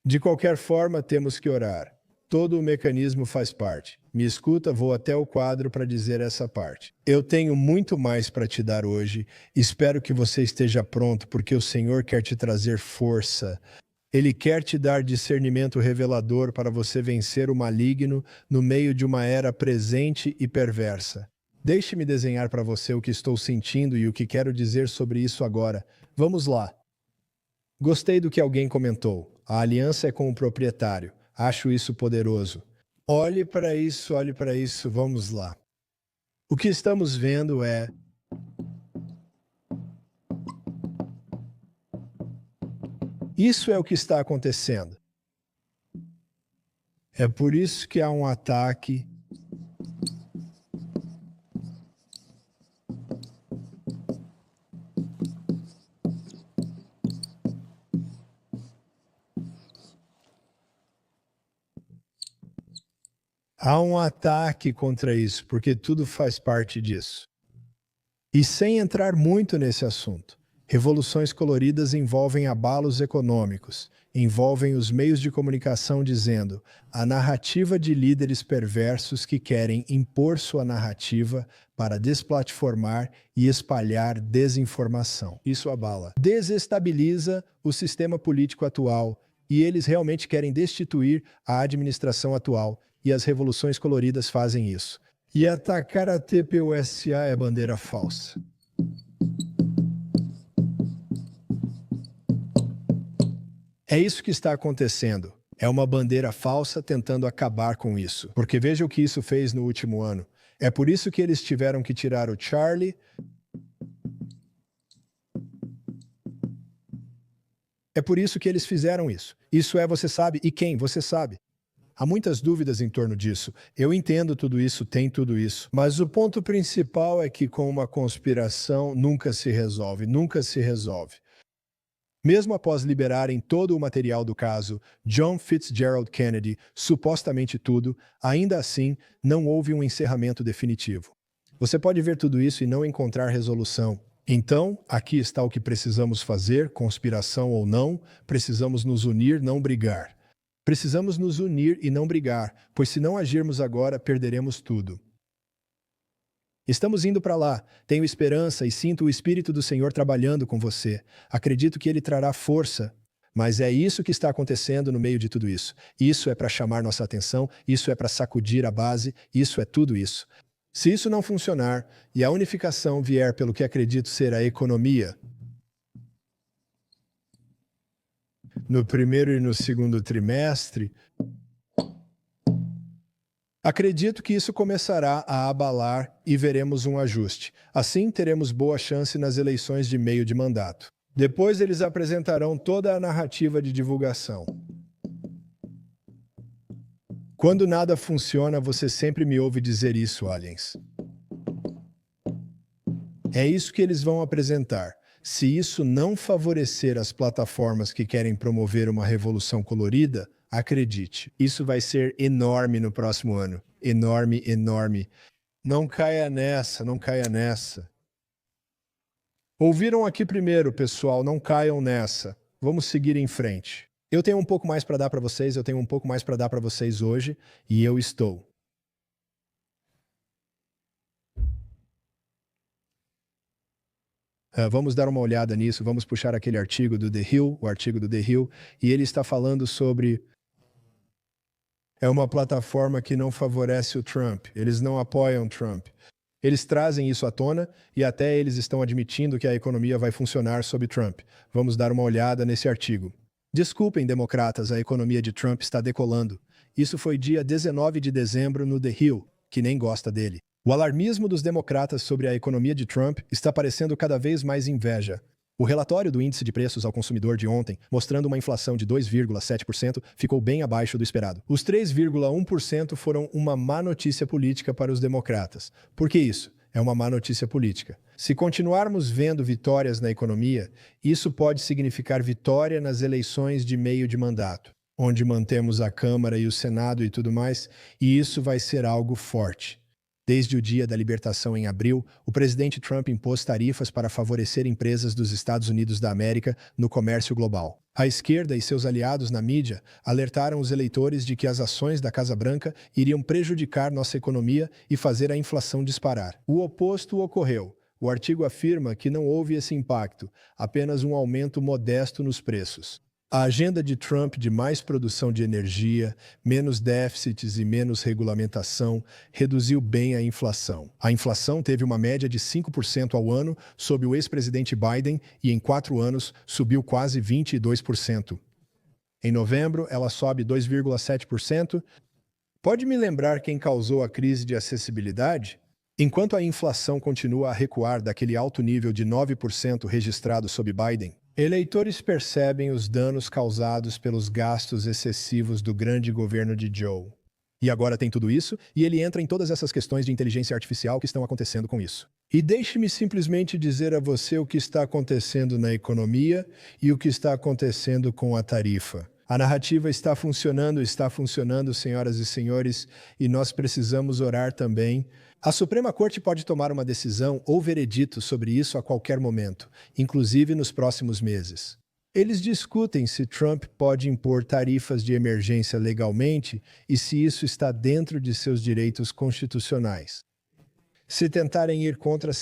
S1: De qualquer forma, temos que orar. Todo o mecanismo faz parte. Me escuta, vou até o quadro para dizer essa parte. Eu tenho muito mais para te dar hoje. Espero que você esteja pronto, porque o Senhor quer te trazer força. Ele quer te dar discernimento revelador para você vencer o maligno no meio de uma era presente e perversa. Deixe-me desenhar para você o que estou sentindo e o que quero dizer sobre isso agora. Vamos lá. Gostei do que alguém comentou. A aliança é com o proprietário. Acho isso poderoso. Olhe para isso, vamos lá. O que estamos vendo é... Isso é o que está acontecendo. É por isso que há um ataque. Há um ataque contra isso, porque tudo faz parte disso. E sem entrar muito nesse assunto, Revoluções coloridas envolvem abalos econômicos, envolvem os meios de comunicação dizendo a narrativa de líderes perversos que querem impor sua narrativa para desplatformar e espalhar desinformação. Isso abala, desestabiliza o sistema político atual e eles realmente querem destituir a administração atual e as revoluções coloridas fazem isso. E atacar a TPUSA é bandeira falsa. É isso que está acontecendo. É uma bandeira falsa tentando acabar com isso. Porque veja o que isso fez no último ano. É por isso que eles tiveram que tirar o Charlie. É por isso que eles fizeram isso. Isso é, você sabe, e quem? Você sabe. Há muitas dúvidas em torno disso. Eu entendo tudo isso, tem tudo isso. Mas o ponto principal é que com uma conspiração nunca se resolve, nunca se resolve. Mesmo após liberarem todo o material do caso John Fitzgerald Kennedy, supostamente tudo, ainda assim não houve um encerramento definitivo. Você pode ver tudo isso e não encontrar resolução. Então, aqui está o que precisamos fazer, conspiração ou não, precisamos nos unir, não brigar. Precisamos nos unir e não brigar, pois se não agirmos agora, perderemos tudo. Estamos indo para lá. Tenho esperança e sinto o Espírito do Senhor trabalhando com você. Acredito que Ele trará força. Mas é isso que está acontecendo no meio de tudo isso. Isso é para chamar nossa atenção, isso é para sacudir a base, isso é tudo isso. Se isso não funcionar e a unificação vier pelo que acredito ser a economia, no primeiro e no segundo trimestre, acredito que isso começará a abalar e veremos um ajuste. Assim, teremos boa chance nas eleições de meio de mandato. Depois, eles apresentarão toda a narrativa de divulgação. Quando nada funciona, você sempre me ouve dizer isso, aliens. É isso que eles vão apresentar. Se isso não favorecer as plataformas que querem promover uma revolução colorida, acredite, isso vai ser enorme no próximo ano. Enorme, enorme. Não caia nessa, não caia nessa. Ouviram aqui primeiro, pessoal, não caiam nessa. Vamos seguir em frente. Eu tenho um pouco mais para dar para vocês, eu tenho um pouco mais para dar para vocês hoje, e eu estou. Vamos dar uma olhada nisso, vamos puxar aquele artigo do The Hill, o artigo do The Hill, e ele está falando sobre... É uma plataforma que não favorece o Trump, eles não apoiam Trump. Eles trazem isso à tona e até eles estão admitindo que a economia vai funcionar sob Trump. Vamos dar uma olhada nesse artigo. Desculpem, democratas, a economia de Trump está decolando. Isso foi dia 19 de dezembro no The Hill, que nem gosta dele. O alarmismo dos democratas sobre a economia de Trump está parecendo cada vez mais inveja. O relatório do Índice de Preços ao Consumidor de ontem, mostrando uma inflação de 2,7%, ficou bem abaixo do esperado. Os 3,1% foram uma má notícia política para os democratas. Por que isso? É uma má notícia política. Se continuarmos vendo vitórias na economia, isso pode significar vitória nas eleições de meio de mandato, onde mantemos a Câmara e o Senado e tudo mais, e isso vai ser algo forte. Desde o dia da libertação em abril, o presidente Trump impôs tarifas para favorecer empresas dos Estados Unidos da América no comércio global. A esquerda e seus aliados na mídia alertaram os eleitores de que as ações da Casa Branca iriam prejudicar nossa economia e fazer a inflação disparar. O oposto ocorreu. O artigo afirma que não houve esse impacto, apenas um aumento modesto nos preços. A agenda de Trump de mais produção de energia, menos déficits e menos regulamentação reduziu bem a inflação. A inflação teve uma média de 5% ao ano sob o ex-presidente Biden e em 4 anos subiu quase 22%. Em novembro, ela sobe 2,7%. Pode me lembrar quem causou a crise de acessibilidade? Enquanto a inflação continua a recuar daquele alto nível de 9% registrado sob Biden, eleitores percebem os danos causados pelos gastos excessivos do grande governo de Joe. E agora tem tudo isso, e ele entra em todas essas questões de inteligência artificial que estão acontecendo com isso. E deixe-me simplesmente dizer a você o que está acontecendo na economia e o que está acontecendo com a tarifa. A narrativa está funcionando, senhoras e senhores, e nós precisamos orar também. A Suprema Corte pode tomar uma decisão ou veredito sobre isso a qualquer momento, inclusive nos próximos meses. Eles discutem se Trump pode impor tarifas de emergência legalmente e se isso está dentro de seus direitos constitucionais. Se tentarem ir contra,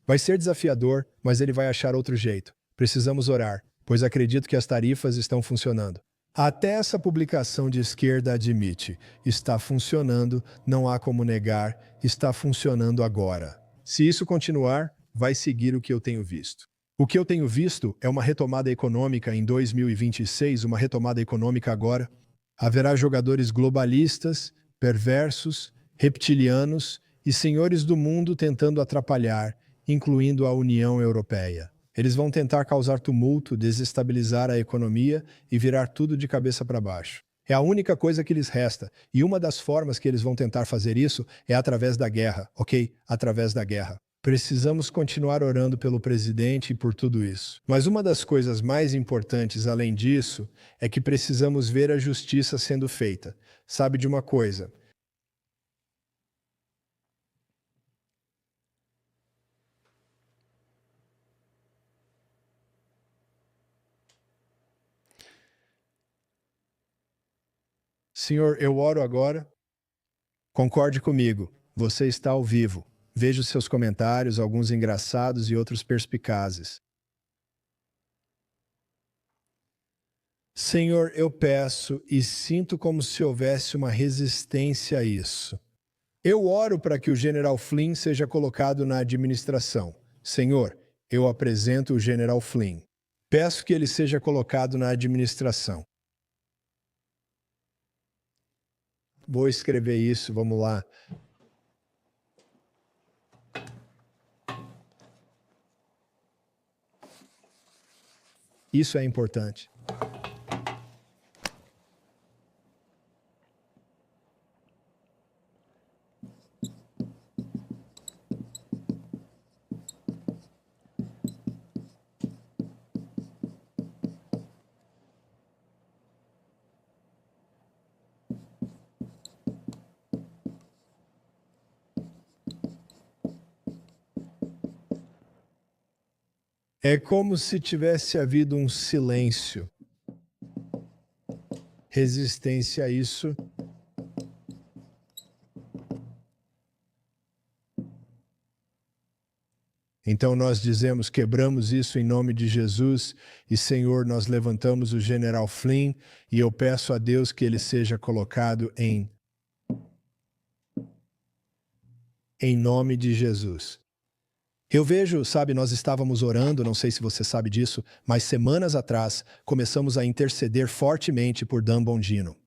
S1: vai ser desafiador, mas ele vai achar outro jeito. Precisamos orar, pois acredito que as tarifas estão funcionando. Até essa publicação de esquerda admite, está funcionando, não há como negar, está funcionando agora. Se isso continuar, vai seguir o que eu tenho visto. O que eu tenho visto é uma retomada econômica em 2026, uma retomada econômica agora. Haverá jogadores globalistas, perversos, reptilianos e senhores do mundo tentando atrapalhar, incluindo a União Europeia. Eles vão tentar causar tumulto, desestabilizar a economia e virar tudo de cabeça para baixo. É a única coisa que lhes resta, e uma das formas que eles vão tentar fazer isso é através da guerra, ok? Através da guerra. Precisamos continuar orando pelo presidente e por tudo isso. Mas uma das coisas mais importantes, além disso, é que precisamos ver a justiça sendo feita. Sabe de uma coisa? Senhor, eu oro agora. Concorde comigo. Você está ao vivo. Vejo seus comentários, alguns engraçados e outros perspicazes. Senhor, eu peço e sinto como se houvesse uma resistência a isso. Eu oro para que o General Flynn seja colocado na administração. Senhor, eu apresento o General Flynn. Peço que ele seja colocado na administração. Vou escrever isso, vamos lá. Isso é importante. É como se tivesse havido um silêncio. Resistência a isso. Então nós dizemos, quebramos isso em nome de Jesus e, Senhor, nós levantamos o General Flynn e eu peço a Deus que ele seja colocado em nome de Jesus. Eu vejo, sabe, nós estávamos orando, não sei se você sabe disso, mas semanas atrás começamos a interceder fortemente por Dan Bongino.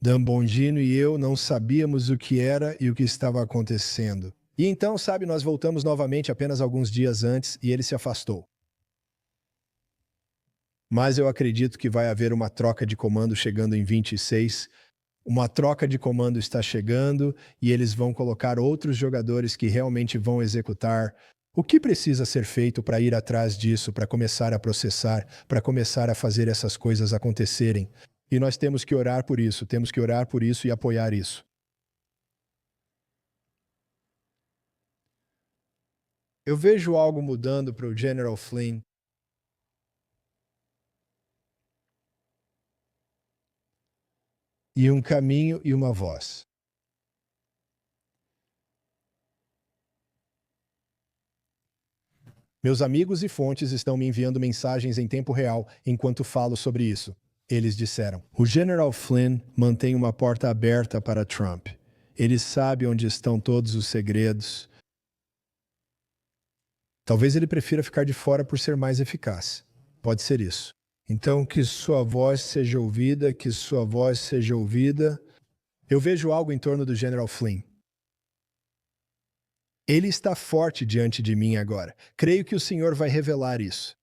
S1: Dan Bongino e eu não sabíamos o que era e o que estava acontecendo. E então, sabe, nós voltamos novamente apenas alguns dias antes e ele se afastou. Mas eu acredito que vai haver uma troca de comando chegando em 26. Uma troca de comando está chegando e eles vão colocar outros jogadores que realmente vão executar. O que precisa ser feito para ir atrás disso, para começar a processar, para começar a fazer essas coisas acontecerem? E nós temos que orar por isso e apoiar isso. Eu vejo algo mudando para o General Flynn. E um caminho e uma voz. Meus amigos e fontes estão me enviando mensagens em tempo real enquanto falo sobre isso. Eles disseram: o General Flynn mantém uma porta aberta para Trump. Ele sabe onde estão todos os segredos. Talvez ele prefira ficar de fora por ser mais eficaz. Pode ser isso. Então, que sua voz seja ouvida, que sua voz seja ouvida. Eu vejo algo em torno do General Flynn. Ele está forte diante de mim agora. Creio que o Senhor vai revelar isso.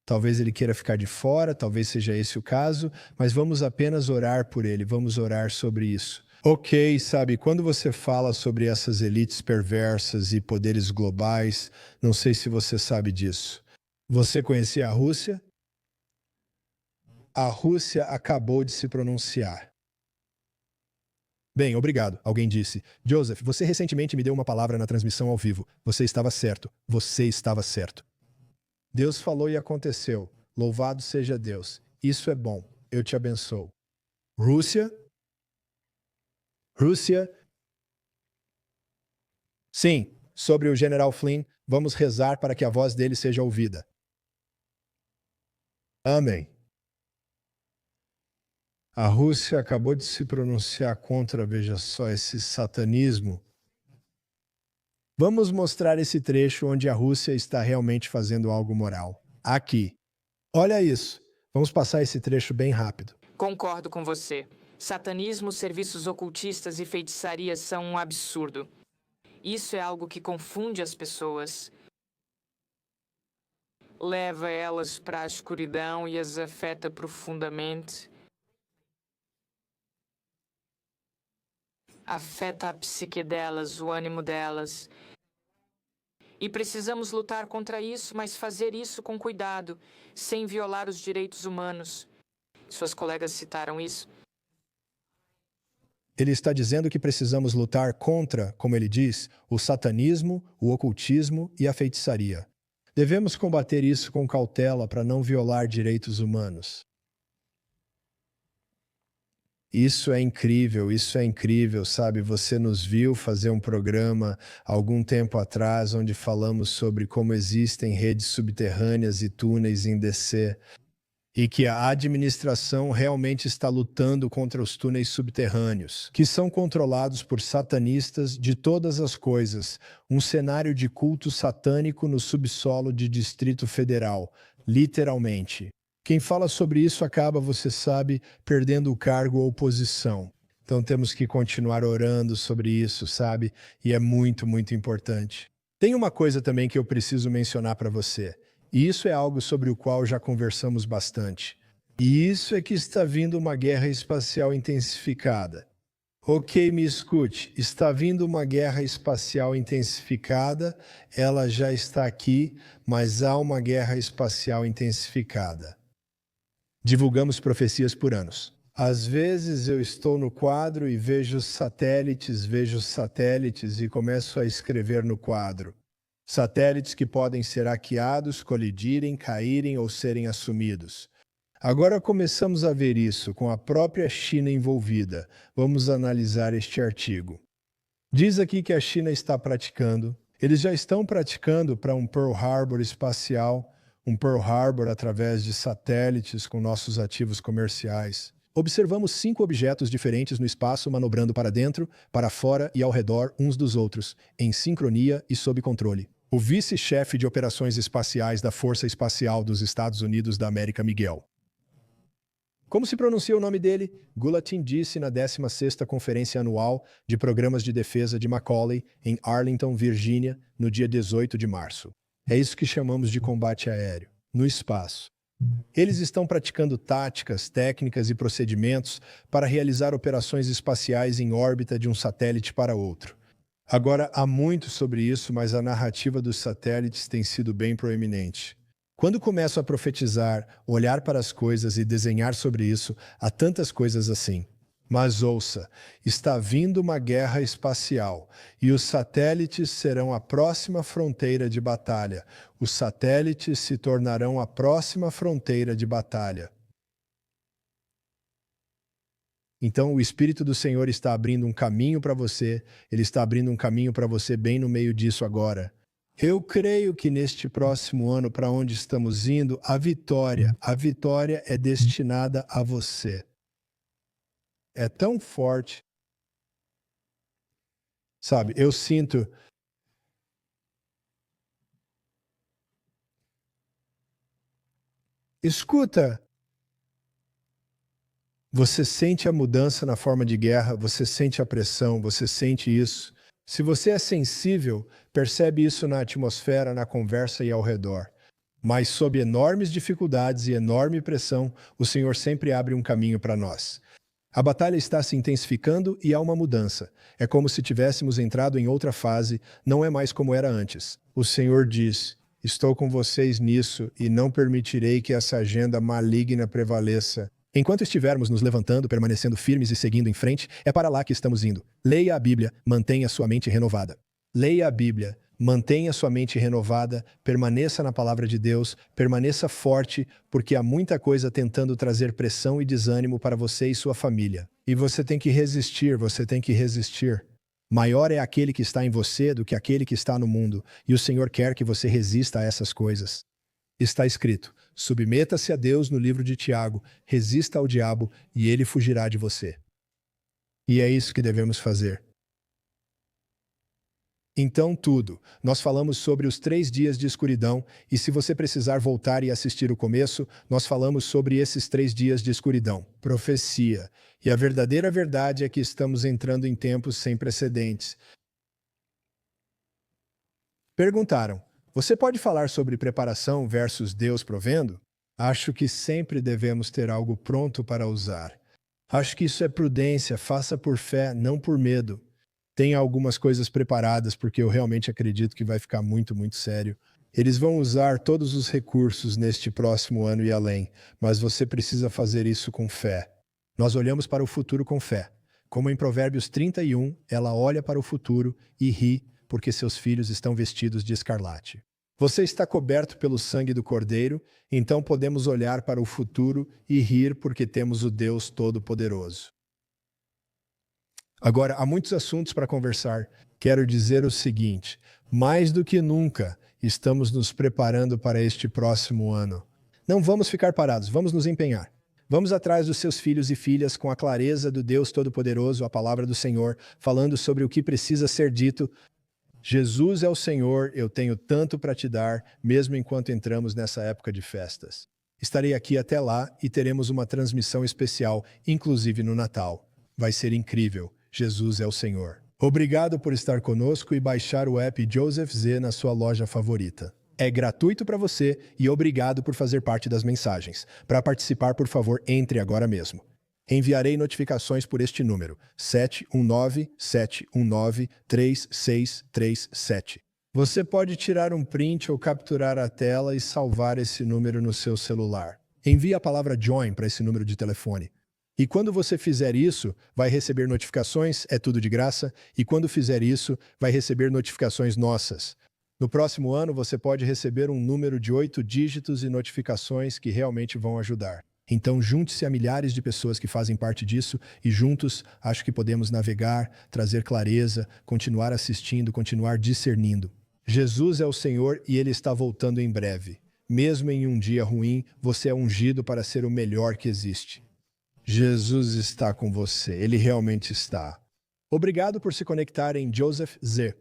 S1: Talvez ele queira ficar de fora, talvez seja esse o caso, mas vamos apenas orar por ele, vamos orar sobre isso. Ok, sabe, quando você fala sobre essas elites perversas e poderes globais, não sei se você sabe disso. Você conhecia a Rússia? A Rússia acabou de se pronunciar. Bem, obrigado, alguém disse. Joseph, você recentemente me deu uma palavra na transmissão ao vivo. Você estava certo. Você estava certo. Deus falou e aconteceu. Louvado seja Deus. Isso é bom. Eu te abençoo. Rússia? Rússia? Sim, sobre o General Flynn, vamos rezar para que a voz dele seja ouvida. Amém. A Rússia acabou de se pronunciar contra, veja só, esse satanismo. Vamos mostrar esse trecho onde a Rússia está realmente fazendo algo moral. Aqui. Olha isso. Vamos passar esse trecho bem rápido.
S2: Concordo com você. Satanismo, serviços ocultistas e feitiçaria são um absurdo. Isso é algo que confunde as pessoas, leva elas para a escuridão e as afeta profundamente. Afeta a psique delas, o ânimo delas. E precisamos lutar contra isso, mas fazer isso com cuidado, sem violar os direitos humanos. Suas colegas citaram isso.
S1: Ele está dizendo que precisamos lutar contra, como ele diz, o satanismo, o ocultismo e a feitiçaria. Devemos combater isso com cautela para não violar direitos humanos. Isso é incrível, sabe? Você nos viu fazer um programa algum tempo atrás onde falamos sobre como existem redes subterrâneas e túneis em DC e que a administração realmente está lutando contra os túneis subterrâneos, que são controlados por satanistas de todas as coisas, um cenário de culto satânico no subsolo de Distrito Federal, literalmente. Quem fala sobre isso acaba, você sabe, perdendo o cargo ou posição. Então temos que continuar orando sobre isso, sabe? E é muito, muito importante. Tem uma coisa também que eu preciso mencionar para você. E isso é algo sobre o qual já conversamos bastante. E isso é que está vindo uma guerra espacial intensificada. Ok, me escute, está vindo uma guerra espacial intensificada, ela já está aqui, mas há uma guerra espacial intensificada. Divulgamos profecias por anos. Às vezes eu estou no quadro e vejo satélites e começo a escrever no quadro. Satélites que podem ser hackeados, colidirem, caírem ou serem assumidos. Agora começamos a ver isso com a própria China envolvida. Vamos analisar este artigo. Diz aqui que a China está praticando. Eles já estão praticando para um Pearl Harbor espacial, um Pearl Harbor através de satélites com nossos ativos comerciais. Observamos 5 objetos diferentes no espaço manobrando para dentro, para fora e ao redor uns dos outros, em sincronia e sob controle. O vice-chefe de operações espaciais da Força Espacial dos Estados Unidos da América, Miguel. Como se pronuncia o nome dele? Gulatin disse na 16ª Conferência Anual de Programas de Defesa de Macaulay, em Arlington, Virgínia, no dia 18 de março. É isso que chamamos de combate aéreo, no espaço. Eles estão praticando táticas, técnicas e procedimentos para realizar operações espaciais em órbita de um satélite para outro. Agora, há muito sobre isso, mas a narrativa dos satélites tem sido bem proeminente. Quando começo a profetizar, olhar para as coisas e desenhar sobre isso, há tantas coisas assim. Mas ouça, está vindo uma guerra espacial e os satélites serão a próxima fronteira de batalha. Os satélites se tornarão a próxima fronteira de batalha. Então o Espírito do Senhor está abrindo um caminho para você, Ele está abrindo um caminho para você bem no meio disso agora. Eu creio que neste próximo ano, para onde estamos indo, a vitória é destinada a você. É tão forte. Sabe, eu sinto... Escuta! Você sente a mudança na forma de guerra, você sente a pressão, você sente isso. Se você é sensível, percebe isso na atmosfera, na conversa e ao redor. Mas sob enormes dificuldades e enorme pressão, o Senhor sempre abre um caminho para nós. A batalha está se intensificando e há uma mudança. É como se tivéssemos entrado em outra fase, não é mais como era antes. O Senhor diz, Estou com vocês nisso e não permitirei que essa agenda maligna prevaleça. Enquanto estivermos nos levantando, permanecendo firmes e seguindo em frente, é para lá que estamos indo. Leia a Bíblia, mantenha sua mente renovada. Leia a Bíblia, mantenha sua mente renovada, permaneça na palavra de Deus, permaneça forte, porque há muita coisa tentando trazer pressão e desânimo para você e sua família. E você tem que resistir, você tem que resistir. Maior é aquele que está em você do que aquele que está no mundo, e o Senhor quer que você resista a essas coisas. Está escrito: submeta-se a Deus no livro de Tiago, resista ao diabo e ele fugirá de você. E é isso que devemos fazer. Então, tudo. Nós falamos sobre os 3 dias de escuridão, e se você precisar voltar e assistir o começo, nós falamos sobre esses 3 dias de escuridão. Profecia. E a verdadeira verdade é que estamos entrando em tempos sem precedentes. Perguntaram: você pode falar sobre preparação versus Deus provendo? Acho que sempre devemos ter algo pronto para usar. Acho que isso é prudência, faça por fé, não por medo. Tenha algumas coisas preparadas, porque eu realmente acredito que vai ficar muito, muito sério. Eles vão usar todos os recursos neste próximo ano e além, mas você precisa fazer isso com fé. Nós olhamos para o futuro com fé. Como em Provérbios 31, ela olha para o futuro e ri, porque seus filhos estão vestidos de escarlate. Você está coberto pelo sangue do Cordeiro, então podemos olhar para o futuro e rir porque temos o Deus Todo-Poderoso. Agora, há muitos assuntos para conversar. Quero dizer o seguinte: mais do que nunca, estamos nos preparando para este próximo ano. Não vamos ficar parados, vamos nos empenhar. Vamos atrás dos seus filhos e filhas com a clareza do Deus Todo-Poderoso, a palavra do Senhor, falando sobre o que precisa ser dito. Jesus é o Senhor, eu tenho tanto para te dar, mesmo enquanto entramos nessa época de festas. Estarei aqui até lá e teremos uma transmissão especial, inclusive no Natal. Vai ser incrível. Jesus é o Senhor. Obrigado por estar conosco e baixar o app Joseph Z na sua loja favorita. É gratuito para você e obrigado por fazer parte das mensagens. Para participar, por favor, entre agora mesmo. Enviarei notificações por este número, 719-719-3637. Você pode tirar um print ou capturar a tela e salvar esse número no seu celular. Envie a palavra JOIN para esse número de telefone. E quando você fizer isso, vai receber notificações, é tudo de graça, e quando fizer isso, vai receber notificações nossas. No próximo ano, você pode receber um número de 8 dígitos e notificações que realmente vão ajudar. Então, junte-se a milhares de pessoas que fazem parte disso e juntos, acho que podemos navegar, trazer clareza, continuar assistindo, continuar discernindo. Jesus é o Senhor e Ele está voltando em breve. Mesmo em um dia ruim, você é ungido para ser o melhor que existe. Jesus está com você, Ele realmente está. Obrigado por se conectar em Joseph Z.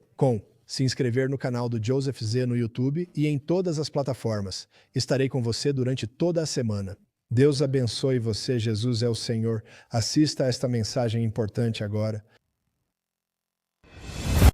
S1: Se inscrever no canal do Joseph Z no YouTube e em todas as plataformas. Estarei com você durante toda a semana. Deus abençoe você, Jesus é o Senhor. Assista a esta mensagem importante agora.